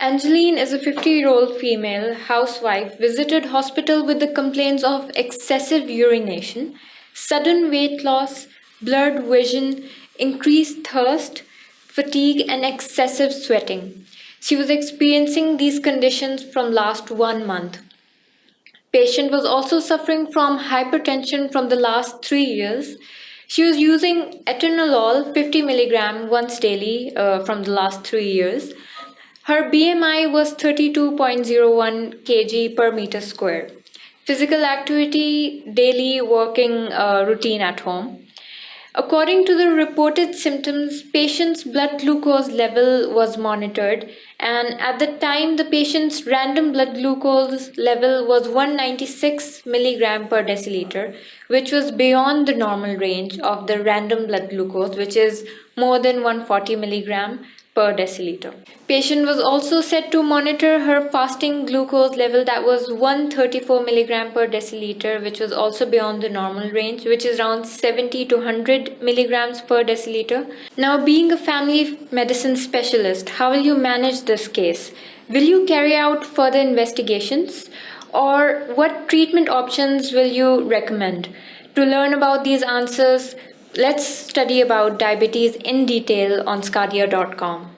Angeline is a 50-year-old female housewife visited hospital with the complaints of excessive urination, sudden weight loss, blurred vision, increased thirst, fatigue and excessive sweating. She was experiencing these conditions from last 1 month. Patient was also suffering from hypertension from the last 3 years. She was using atenolol 50 milligram once daily from the last 3 years. Her BMI was 32.01 kg per meter square. Physical activity, daily working routine at home. According to the reported symptoms, patient's blood glucose level was monitored, and at the time, the patient's random blood glucose level was 196 milligram per deciliter, which was beyond the normal range of the random blood glucose, which is more than 140 milligram per deciliter. Patient was also said to monitor her fasting glucose level that was 134 milligram per deciliter, which was also beyond the normal range, which is around 70 to 100 milligrams per deciliter. Now, being a family medicine specialist, how will you manage this case? Will you carry out further investigations? Or what treatment options will you recommend? To learn about these answers, let's study about diabetes in detail on sqadia.com.